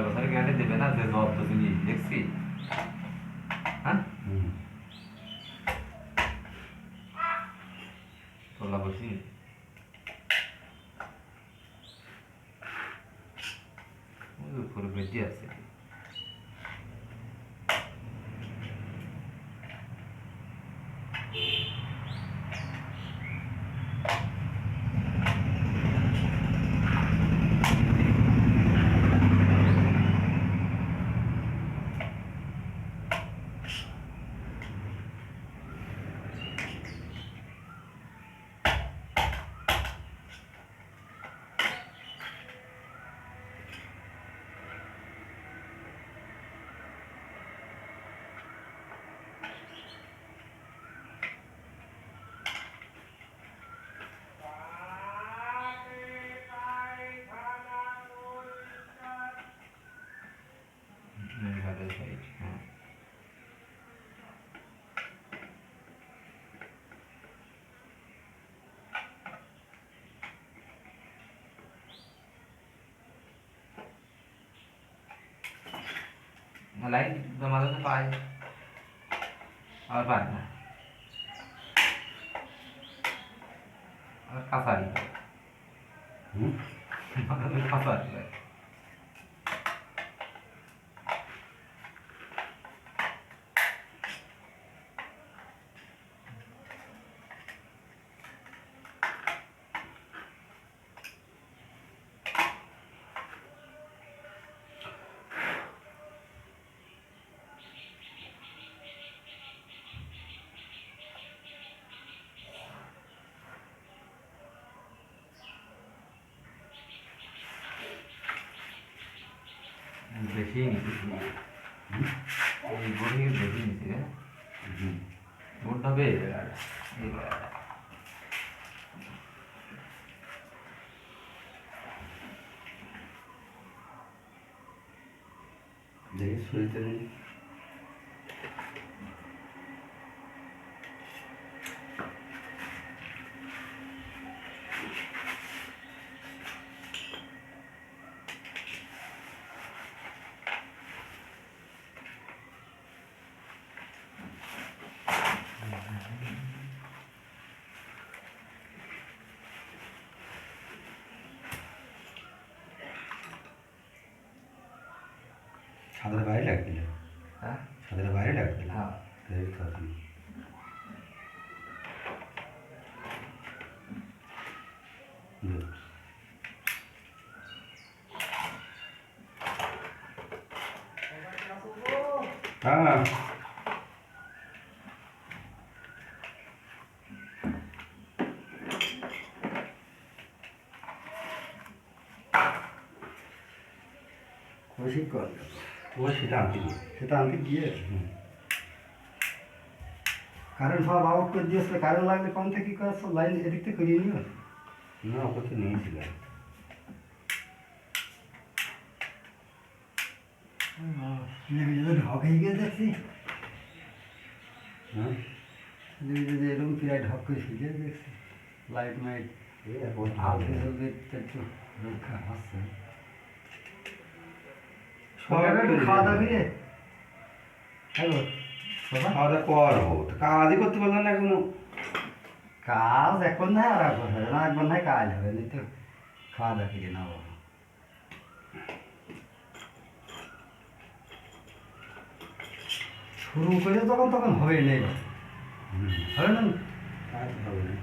বছরের গ্যারান্টি দেবে না যে যত জিনিস দেখছি। হ্যাঁ তোলা বলছি উপরে বেশি আছে। লাইট মাঝে মাঝে পাই আর পাই না, আর কাঁচারি কাঁচারি বেশি নিচ্ছি, এই বোর্ডিং বেশি নিচ্ছি রে, বোর্ড হবে দেখি শরীরটা নেই। ছাদের বাইরে লাগছিল, হ্যাঁ ছাদের বাইরে লাগছিল। হ্যাঁ হ্যাঁ খুশি কর ও সেটা আনতে গিয়ে সেটা আনতে গিয়ে কারেন্ট সব আউট করে দিয়েছিল। কারেন্ট লাগলে কম থেকে কী করে সব লাইন এদিক থেকে করিয়ে নিও। না ওকে তো নিয়েছিলাম। ঢক হয়ে গিয়ে দেখছি, হ্যাঁ এরকম প্রায় ঢক করে শিখে দেখছি লাইট মাইট এখন আলতে চলবে একটু রক্ষা হচ্ছে। খাওয়া দাওয়া করে হ্যালো খাওয়া দাওয়া করবো, কাজই করতে পারলাম না এখনো। কাজ এখন নাই আর একবার হবে না, একবার নাই কাজ হবে না তো খাওয়া দাওয়া করে নেবো। শুরু করে তখন তখন হবে নেই হবে না, কাজ হবে না।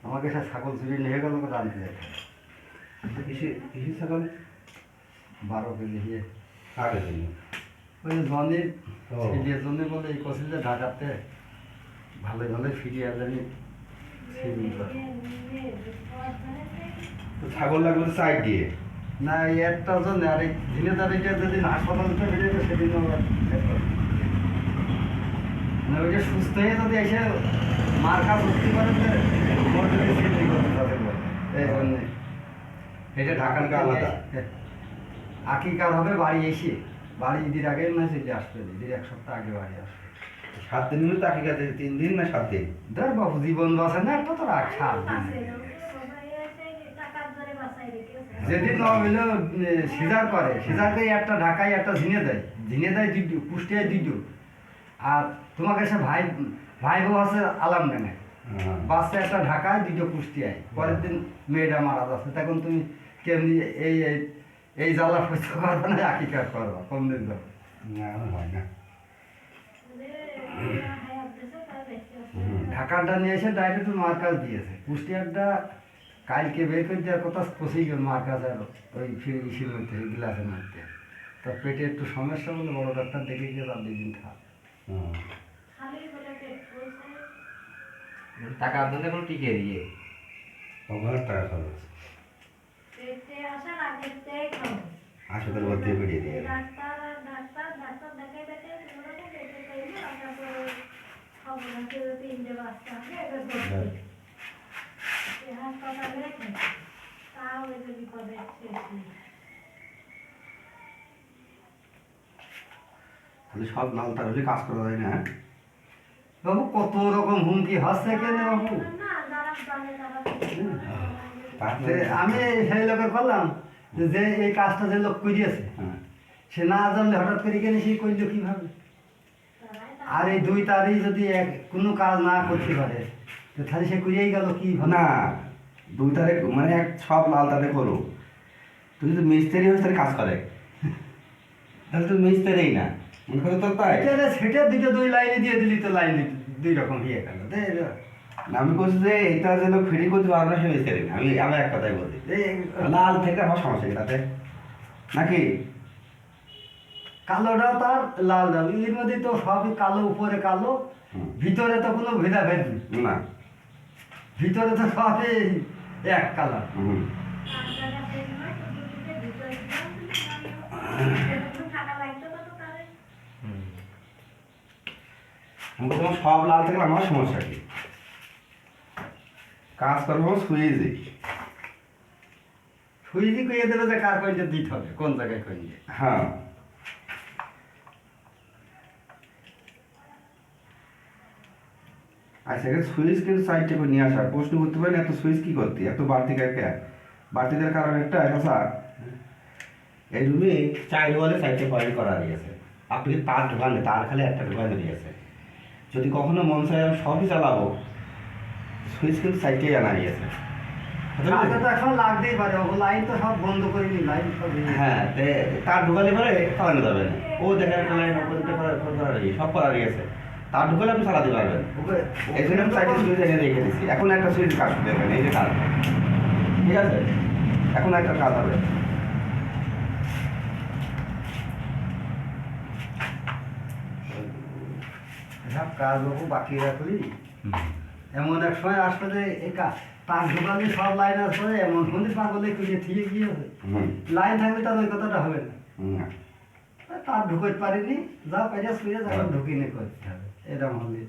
আমাকে সে ছাগল চুরি নিয়ে গেল তো আনতে যেতে কিসে ছাগল? 12 কেজি দিয়ে কাকে জন্য? ওই জনের ও। ছেলের জন্য বলে এই কছিল যে ঢাকাতে ভালো ভালো ফিরিয়ে জানি তো ছাগল লাগবে তো সাইড দিয়ে। না এই একটা জন্য আর এই দিনে তারিখে যেদিন হাসপাতাল ফিরে যেত সেদিন না ওইটা সুস্থ হয়ে যদি এসে মার খা বুঝতে পারে যে মোট যদি সিদ্ধি করতে পারে এই জন্যে এটা ঢাকার ঢাকানটা আলাদা। আকিকার হবে বাড়ি এসে, বাড়ি ঈদের আগে না চলে আসবে, ঈদের 1 সপ্তাহ আগে বাড়ি আসবে। 7 দিন হলে তাকে কাছে 3 দিন না 7 দিন? ধর বাবু জীবন বাঁচে না কত রাখ 7 দিন। যেদিন হইলো সিজার করে, সিজারকে একটা ঢাকায় একটা ঝিনে দেয়, ঝিনে দেয় দুটো, কুষ্টিয়ায় দুটো। আর তোমাকে সে ভাই ভাই বউ আছে আলামডাঙ্গে, বাচ্চা একটা ঢাকায় দুটো কুষ্টিয়ায়। পরের দিন মেয়েটা মারা যাচ্ছে, তখন তুমি কেমনি এই এই এই জ্বালা সহ্য করবে না আকিকা করবা? কম দিন যাবে না, হয় না। ঢাকারটা নিয়ে এসে ডাইরেক্ট মার কাজ দিয়েছে, কুষ্টিয়ারটা কালকে বের করে দেওয়ার কথা, পচেই গেল মার কাজ। আর ওই ইসের মধ্যে, গ্লাসের মধ্যে। তো পেটে একটু সমস্যা বলে বড় ডাক্তার দেখে গিয়ে তার 2 দিন থাক। টাকা আপনাদের কোনো টিকে দিয়ে অনেক টাকা খরচ, হাসপাতাল ভর্তি হয়ে বেরিয়ে দিয়ে তাহলে সব লাল তার হলে কাজ করা যায় না। বাবু কত রকম হুমকি হচ্ছে কেন বাবু? তাহলে আমি সেই লোকের করলাম যে এই কাজটা যে লোক করিয়েছে, সে না জানলে হঠাৎ করে কেন সে করলো কিভাবে? আর এই 2 তারিখ যদি কোনো কাজ না করতে পারে, তাহলে সে করিয়েই গেল কি? না, 2 তারিখ মানে সব লাল তারে করো। তুই যদি মিস্ত্রি হইস তাহলে কাজ করে, তাহলে তুই মিস্ত্রিই না, মনে করো তো তাই। সেটা 2 লাইনে দিয়ে দিলি তো, লাইন 2 রকম হয়ে গেল। না, আমি বলছি যে এটা যেন ফিটিং করতে পারবো না, সে মিস্ত্রি না। আমি এক কথাই বলছি, লাল থেকে আমার সমস্যা কি তাতে নাকি? কালোটা তার লাল ডাল, এর মধ্যে তো সবই কালো, উপরে কালো, ভিতরে তো কোনো ভেদাভেদ নেই। না, ভিতরে তো সবই এক কালার। আমি বলছি সব লাল থেকে আমার সমস্যা কি? কাজ করবো সুইজে, সুইজি কইয়ে দেবে যে কার কয়েনটা দিতে হবে, কোন জায়গায় কয়েনটা। হ্যাঁ। আচ্ছা, সুইচ কিন্তু সাইডটা করে নিয়ে আসা, প্রশ্ন করতে পারেন এত সুইচ কি করতে, এত বাড়তি কে বাড়তি দেওয়ার কারণ একটা স্যার, এই রুমে 4 ওয়ালে 4টে পয়েন্ট করা দিয়েছে। আপনি কি তার ঢোকানে, তার খালি একটা ঢোকানো দিয়েছে। যদি কখনো মন চায় আমি সবই চালাবো, সুইচ কিন্তু সাইডটাই আনা দিয়েছে। কাজে তো এখন লাগতেই পারে, ও লাইন তো সব বন্ধ করে নি, লাইন সব হ্যাঁ, তার ঢোকালে পরে চালানো যাবে না। ও দেখেন একটা লাইন সব করা দিয়েছে, তার ঢোকালে আপনি চালাতে পারবেন। এই জন্য আমি সাইডে সুইচ এনে রেখে দিচ্ছি। এখন একটা সুইচ কাজ দেখবেন, এই যে কাজ, ঠিক আছে? এখন একটা কাজ হবে। সব কাজ বাবু বাকি রাখলি, এমন এক সময় আসলে যে তার ঢোকালে সব লাইন আসবে, এমন মন্দির পাগলে খুঁজে থিয়ে গিয়েছে। লাইন থাকলে তার ওই কথাটা হবে না। তার ঢুকাইতে পারিনি, যা পেরে শুয়ে যা ঢুকিয়ে করতে হবে, এরকম হলে।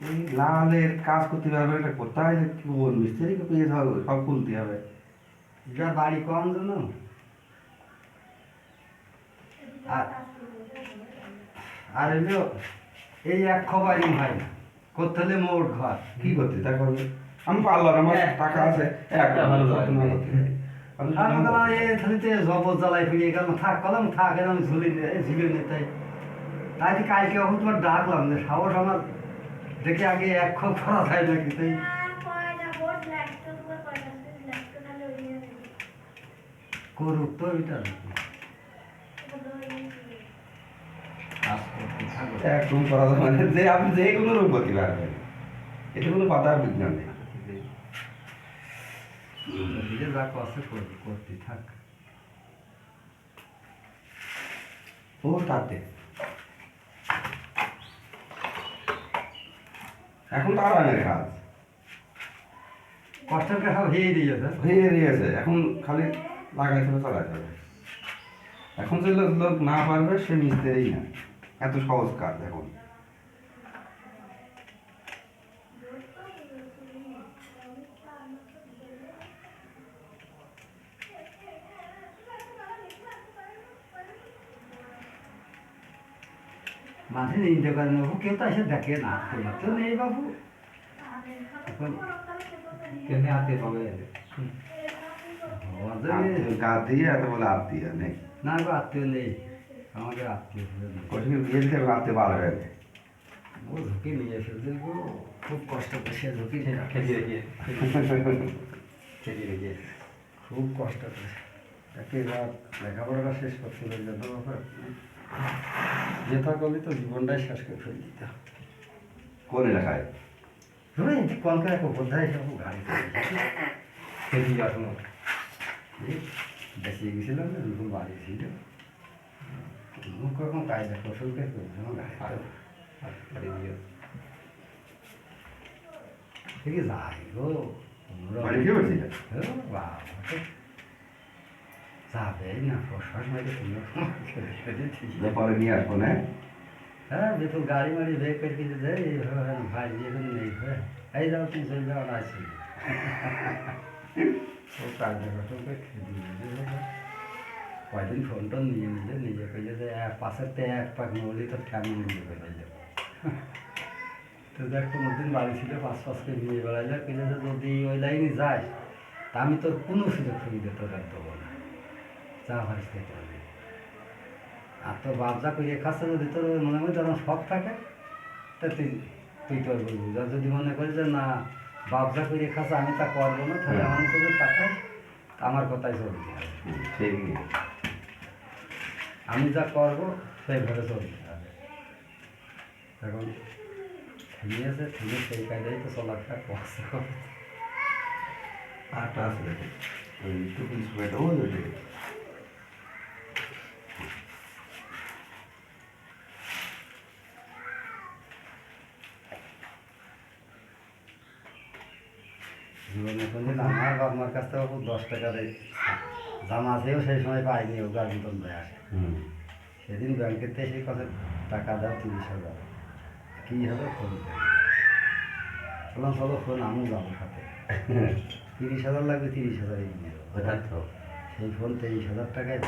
এই লালের কাজ করতে পারবে, এটা কোথায় যে কি বল, মিস্ত্রিকে পেয়ে সব খুলতে হবে। যার বাড়ি কম জন্য আর এলো এই এক খবরই হয় না, করতে হলে মোট ঘর কি করতে তা করবে? আমি পারলাম, আমার টাকা আছে, একটা ভালো যত্ন করতে হবে। আমি আর খালিতে জবর জ্বালাই ফিরিয়ে গেলাম, থাক কলাম, থাক এরকম ঝুলি ঝুলিয়ে নিতে। তাই কালকে এখন তোমার ডাকলাম যে সাহস আমার দেখে আগে এক খোপ করা যায় নাকি, তাই করুক তো এটা কাজ করতে থাকো। একদম করা যাবে না, যে আপনি যে কোনো রোগ করতে পারবেন, এটা কোনো কথা বিজ্ঞান নেই। যা কষ্ট করতে থাক। ও তাতে এখন তো আরামের কাজ। কষ্টের কথা হয়েই দিয়েছে। হয়ে গিয়েছে, এখন খালি লাগাই থেকে চালাতে হবে। এখন যে লোক লোক না পারবে সে মিস্ত্রিই না, এত সহজ কাজ এখন। মাঝে নিতে পারেন বাবু, কেউ তো এসে দেখে না, তোমার তো নেই বাবু। এখন কেমনি হাতে হবে গা দিয়ে এত বলে হাত দিয়ে নেই, না গো, আত্মীয় নেই, আমাদের আত্মীয় নেই। কঠিন বিয়ে দিতে হাতে পারবে। ও ঝুঁকি নিয়ে এসেছে গো, খুব কষ্ট করে সে ঝুঁকি খেতে রেখে খেতে রেখে খুব কষ্ট করে তাকে এবার লেখাপড়াটা শেষ করতে হবে। যত ব্যাপার যেটা করলে তো জীবনটাই শেষ করে ফেলে দিতে হবে। কোন এলাকায়? ধরো এই কলকাতা এক বোধহয় সব গাড়ি খেতে আসুন বেঁচে গেছিলাম না, দুটো বাড়ি ছিল মুখ রকম কায়দা কৌশলকে বাড়ি দিয়ে থেকে যাই গো, বাড়ি খেয়ে বলছি যাবে না প্রশ্বাস মাঝে পরে নিয়ে আসবো না। হ্যাঁ যেহেতু গাড়ি মাড়ি বের করে দিতে দেয় এইভাবে ভাই এখন নেই হ্যাঁ এই যাও তুমি চলে যাও না আছি ও কায়দা কৌশলকে কয়দিন ফোন টোন নিয়ে নিলে নিজে কইলে যে পাশের তে এক পাক নলি তো কেমন নিয়ে বেড়াইলে তো দেখ কোনোদিন বাড়ি ছিল পাঁচ পাঁচকে নিয়ে বেড়াইলে কইলে যে যদি ওই লাইনে যাস তা আমি তোর কোনো সুযোগ সুবিধা তোর আর দেবো না, যা ভারিস খেতে হবে। আর তোর বাপজা কইলে খাচ্ছে যদি তোর মনে মনে যখন শখ থাকে তা তুই তুই তোর বলবি, যা যদি মনে করিস যে না বাপজা করে খাচ্ছে আমি তা করবো না, তাহলে এমন করে তাকাই আমার কথাই চলতে হবে। ঠিক, আমি যা করবো সেইভাবে চলতে হবে। এখন ঠিক আছে, ঠিক আছে, সেই কায়দাই তো চলাফেরা করছে। আটটা আছে দেখে ওই টুকুন সময়টা ওই ওইটা জীবনে কোনদিন আমার বাপ মার কাছ থেকে 10 টাকা জামা আছেও সেই সময় পাইনি, ও গাছ মতন হয়ে আসে। সেদিন ব্যাংকের থেকে সেই কথা টাকা দাও 30,000, কী হবে ফোন বললাম চলো ফোন আমি যাবো সাথে 30,000 লাগবে, 30,000 এই নিয়ে যাবো। সেই ফোন 23,000 টাকায়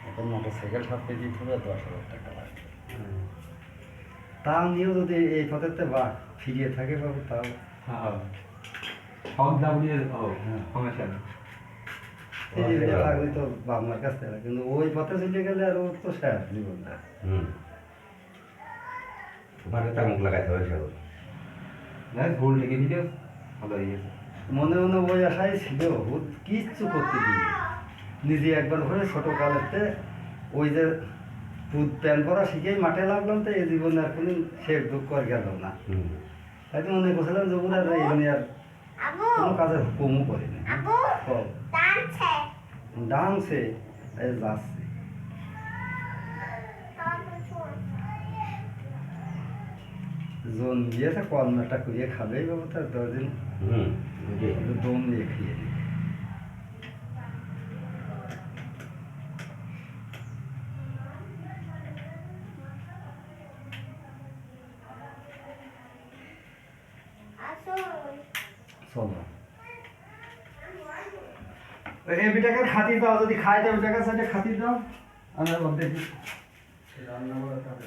এখন মোটর সাইকেল সাথে দিতে হবে 10,000 টাকা লাগবে। তাও নিয়েও যদি এই পথেতে বা ফিরিয়ে থাকে বাবু তাও সব দাবড়িয়ে সমস্যা না। এই যে লাগবে তো বাবার কাছ থেকে, কিন্তু ওই পথে চলে গেলে আর ওর তো শেষ জীবনটা। তোমাকে তার মুখ লাগাইতে হবে সেগুলো। ভুল ঠেকে দিতে ভালো হয়ে গেছে। মনে মনে ওই আশাই ছিল, ও কিচ্ছু করতে দিই নিজে একবার হয়ে ছোটোকালেতে ওই যে দুধ প্যান করা শিখেই মাঠে লাগলাম, তো এই জীবনে আর কোনো সে দুঃখ আর গেল না। তাই তো মনে করছিলাম যে ওরা এমনি আর কোনো কাজে হুকুমও করিনি। ডান্সে যাচ্ছে জন দিয়েছে কর্নারটা করিয়ে খাবেই বাবু, তার 10 দিন দম দিয়ে খেয়ে দিই। চলো এই বিটাকে খাতি দাও, যদি খাই দাও বিটাকে সাইডে খাতি দাও, আমি অর্ধেক রান্না করে তাতে